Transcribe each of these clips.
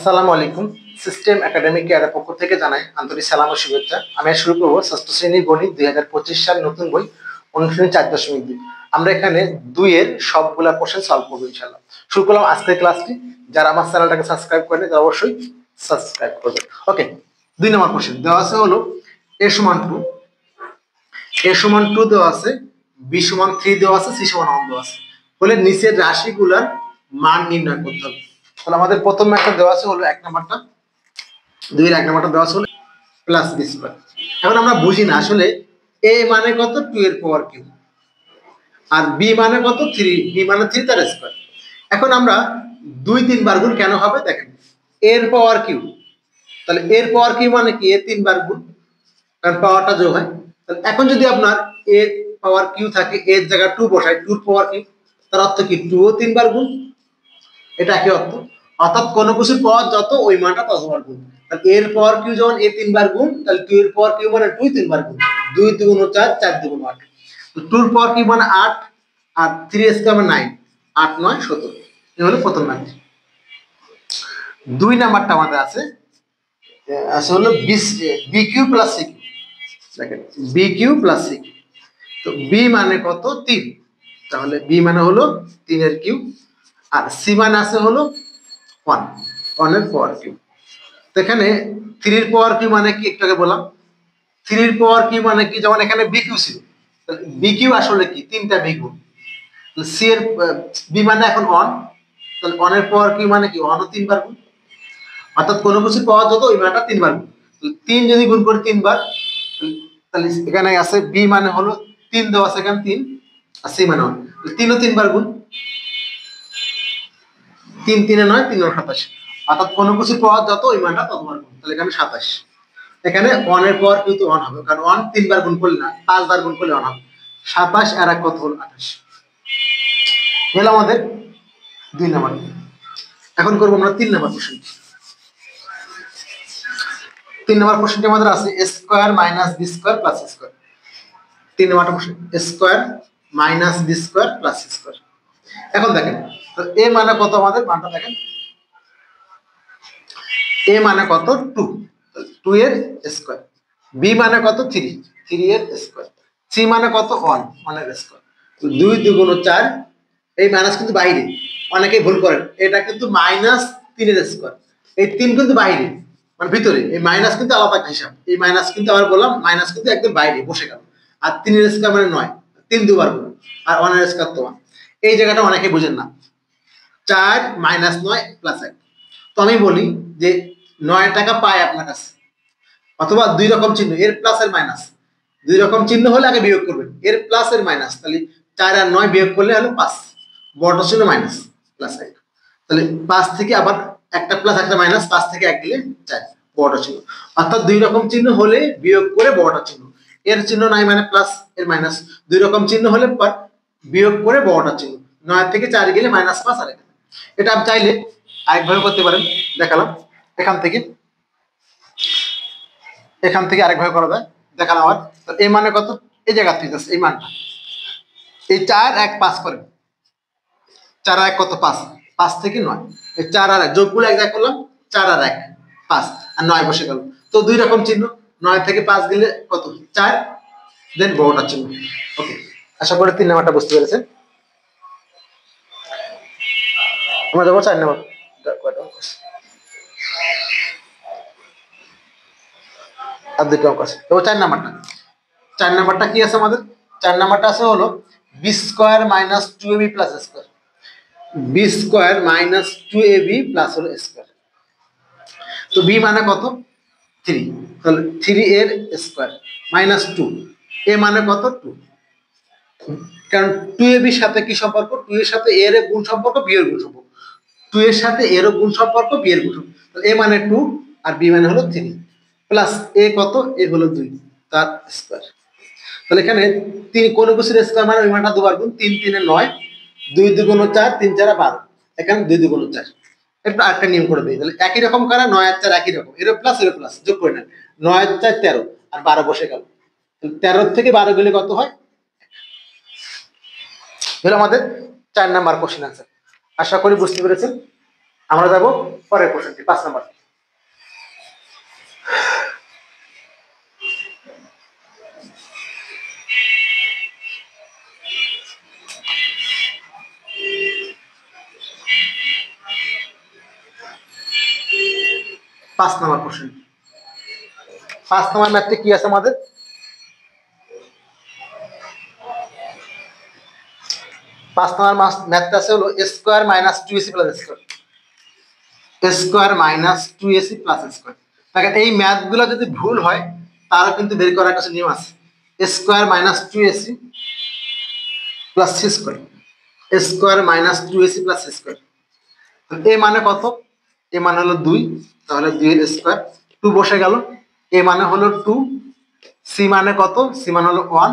আসসালামু আলাইকুম। System academic কেয়ারের পক্ষ থেকে জানাই আন্তরিক সালাম ও শুভেচ্ছা। আমি শুরু করবো ষষ্ঠ শ্রেণীর গণিত 2025 সাল নতুন বই অনুশীলনী 4.2। আমরা এখানে 2 এর সবগুলা কোশ্চেন সলভ করবো ইনশাআল্লাহ। শুরু করলাম আজকের ক্লাসটি। যারা আমার চ্যানেলটাকে সাবস্ক্রাইব করেনি তারা অবশ্যই সাবস্ক্রাইব করবেন। ওকে, 2 নম্বর কোশ্চেন দেওয়া আছে হলো a সমান 2, a সমান 2 দেওয়া আছে, b সমান 3 দেওয়া আছে, c সমান 1 দেওয়া আছে। বলে নিচের রাশিগুলার মান নির্ণয় করতে হবে। তাহলে আমাদের প্রথম ম্যাথটা দেওয়া আছে হলো 1 নাম্বারটা, 2 এর 1 নাম্বারটা দেওয়া আছে হলো প্লাস b স্কয়ার। এখন আমরা বুঝি না আসলে a মানে কত 2 এর পাওয়ার কিউব আর b মানে কত 3, b মানে 3 তার স্কয়ার। এখন আমরা 2 3 বার গুণ কেন হবে দেখেন, a এর পাওয়ার কিউব, তাহলে a এর পাওয়ার কিউব মানে কি a 3 বার গুণ, কারণ পাওয়ারটা যোগ হয়। তাহলে এখন যদি আপনার a পাওয়ার কিউ থাকে, a এর জায়গায় 2 বসাই, 2 এর পাওয়ার কিউব, তার অর্থ কি 2 ও 3 বার গুণ, এটা কি অর্থ, অর্থাৎ কোন কিছুর পাওয়ার যত ওই মানটা ততবার গুণ। তাহলে এর পাওয়ার কিউ যখন a 3 বার গুণ, তাহলে 2 এর পাওয়ার কিউ মানে 2 3 বার গুণ, 2 2 গুণ 4, 4 2 গুণ 8, তো 2 এর পাওয়ার কিউ মানে 8 আর 3 স্কয়ার মানে 9, 8 9 17। এই হলো প্রথম ম্যাথ। 2 নাম্বারটা আমাদের আছে হলো b q plus c q. দেখেন b q plus c q, তো বি মানে কত 3, তাহলে বি মানে হলো 3 এর কিউ, আর সি মানে আছে হলো 1, 1 এর পাওয়ার কিউ। তো এখানে 3 এর পাওয়ার কিউ মানে কি একটু আগে বললাম, 3 এর পাওয়ার কিউ মানে কি, যেমন এখানে বি কিউ ছিল, বি কিউ আসলে কি 3টা বি গুণ, সি এর বি মানে এখন 1, তাহলে 1 এর পাওয়ার কিউ মানে কি 1 ও 3 বার গুণ, অর্থাৎ কোন কিছুর পাওয়ার যত ওই মানটা 3 বার গুণ। 3 যদি গুণ করি 3 বার, তাহলে এখানে আছে বি মানে হলো 3 দেওয়া আছে এখানে 3, আর সি মানে 1, 3 ও 3 বার গুণ, 3 3 9, 3 ও 27, অর্থাৎ কোন কিছুর পাওয়ার যত ওই মানটা ততবার গুণ, তাহলে এখানে 27। এখানে 1 এর পাওয়ার কিন্তু 1 হবে, কারণ 1 3 বার গুণ করলে না, 5 বার গুণ করলে 1 হবে। 27 আর 1 কত হলো 28। হলো আমাদের 2 নাম্বার। এখন করব আমরা 3 নাম্বার কোশ্চেন। 3 নাম্বার কোশ্চেনটি আমাদের আছে a square minus b square plus c square. 3 number question a square minus b square plus c square. এখন দেখেন, তো a মানে কত, আমাদের মানটা দেখেন, a মানে কত 2, 2 এর স্কয়ার, b মানে কত 3, 3 এর স্কয়ার, c মানে কত 1, 1 এর স্কয়ার। তো 2 2 গুণ 4, এই মাইনাস কিন্তু বাইরে, অনেকেই ভুল করেন, এটা কিন্তু মাইনাস 3 এর স্কয়ার, এই 3 কিন্তু বাইরে মানে ভিতরে, এই মাইনাস কিন্তু আলাদা হিসাব, এই মাইনাস কিন্তু আবার বললাম মাইনাস কিন্তু একদম বাইরে বসে গেল। আর 3 এর স্কয়ার মানে 9, 3 দুবার গুণ, আর 1 এর স্কয়ার তো 1। এই জায়গাটা অনেকে বুঝেন না, 4 মাইনাস 9 প্লাস 1। তো আমি বলি যে 9 টাকা পায় আপনার কাছে, অথবা 2 রকম চিহ্ন, এর প্লাস এর মাইনাস, 2 রকম চিহ্ন হলে আগে বিয়োগ করবেন, এর প্লাস এর মাইনাস, তাহলে 4 আর 9 বিয়োগ করলে হলো 5, বড় চিহ্ন মাইনাস প্লাস 1, তাহলে 5 থেকে আবার একটা প্লাস একটা মাইনাস, 5 থেকে 1 গেলে 4, বড় চিহ্ন। অর্থাৎ 2 রকম চিহ্ন হলে বিয়োগ করে বড় চিহ্ন, এর চিহ্ন নাই মানে প্লাস এর মাইনাস, 2 রকম চিহ্ন হলে বিয়োগ করে বড় চিহ্ন, 9 থেকে 4 গেলে মাইনাস 5 আর 1। এটা আপনি চাইলে আরেকভাবে করতে পারেন, দেখালাম এখান থেকে আরেকভাবে করা যায়, দেখালাম। আবার তো এই মানে কত, এই জায়গা থেকে এই মানটা, এই 4 1 5 করেন, 4 1 কত 5, 5 থেকে 9, এই 4 আর 1 যোগগুলো এক জায়গায় করলাম, 4 আর 1 5, আর 9 বসে গেল। তো 2 রকম চিহ্ন, 9 থেকে 5 গেলে কত 4, দেন বড়টার চিহ্ন। ওকে, আশা করি 3 নাম্বারটা বুঝতে পেরেছেন। আমরা যাবো 4 নাম্বার। আর দুটো অঙ্ক আছে, তো 4 নাম্বারটা, 4 নাম্বারটা কি আছে আমাদের, 4 নাম্বারটা আছে হলো b square minus 2ab plus square, b square minus 2ab plus হলো স্কয়ার। তো b মানে কত 3, তাহলে 3 এর স্কয়ার মাইনাস 2, a মানে কত 2, কারণ 2ab এর সাথে কি সম্পর্ক, 2 এর সাথে a এর গুণ সম্পর্ক, b এর গুণ সম্পর্ক, 2 এর সাথে a এর গুণ সম্পর্ক, b এর গুণ সম্পর্ক, তাহলে a মানে 2 আর b মানে হলো 3, প্লাস a কত, a হলো 2 তার স্কয়ার। তাহলে এখানে 3 কোন কিছুর স্কয়ার মানে ওই মানটা দুবার গুণ, 3 3 এ 9, 2 2 গুণ 4, 3 4 12, এখানে 2 2 গুণ 4। একটু আরেকটা নিয়ম করে দেই, তাহলে একই রকম করা, 9 আর 4 একই রকম, এর প্লাস যোগ করে নেন, 9 আর 4 13 আর 12 বসে গেল, 13 থেকে 12 গেলে কত হয়, হলো আমাদের 4 নাম্বার কোশ্চেন आंसर। আশা করি বুঝতে পেরেছেন। আমরা যাব পরের কোশ্চেনটি 5 নাম্বার। পাঁচ নাম্বার কোশ্চেন। 5 নাম্বার ম্যাথে কি আছে আমাদের? 5 নাম্বার ম্যাথটা আছে হলো square minus 2ac plus square, square minus 2ac plus square. দেখেন এই ম্যাথগুলো যদি ভুল হয় তাহলে কিন্তু বের করার কাছে নিয়ম আছে। Square minus 2ac plus c square, square minus 2ac plus c square. A মানে কত? এ মানে হলো 2, তাহলে 2 এর স্কয়ার, 2 বসে গেল। এ মানে হলো 2, সি মানে কত? সি মানে হলো 1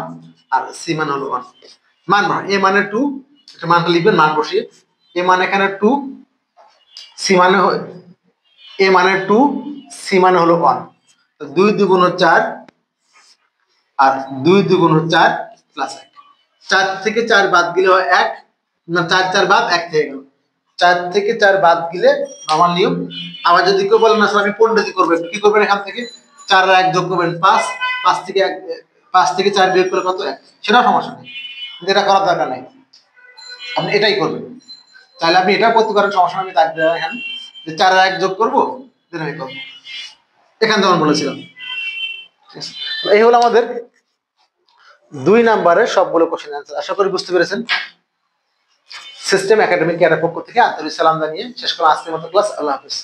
আর সি মানে হলো 1। মান এ মানে 2, এটা মানটা লিখবেন মান বসিয়ে। এ মানে এখানে 2, সি মানে এ মানে 2, সি মানে হলো 1। তো 2 দুগুণ 4 আর 2 দুগুণ 4 প্লাস 1। 4 থেকে 4 বাদ দিলে হয় 1, না 4 4 বাদ 1 থেকে গেল। 4 থেকে 4 বাদ দিলে নরমাল নিয়ম। আবার যদি কেউ বলেন না স্যার আমি পণ্ডিতি করবো, কি করবেন? এখান থেকে 4 আর 1 যোগ করবেন 5, 5 থেকে 1, 5 থেকে 4 বিয়োগ করলে কত? 1। সেটাও সমস্যা নেই, কিন্তু এটা করার দরকার নেই, আপনি এটাই করবেন। তাহলে আপনি এটা করতে পারেন, সমস্যা আমি তাক দেওয়া এখানে যে 4 আর 1 যোগ করবো, দেন আমি করবো এখান থেকে বলেছিলাম। এই হলো আমাদের 2 নাম্বারের সবগুলো কোশ্চেন অ্যান্সার। আশা করি বুঝতে পেরেছেন। সিস্টেম একাডেমিক কেয়ারের পক্ষ থেকে আন্তরিক সালাম জানিয়ে শেষ করলাম আজকের মতো ক্লাস। আল্লাহ হাফেজ।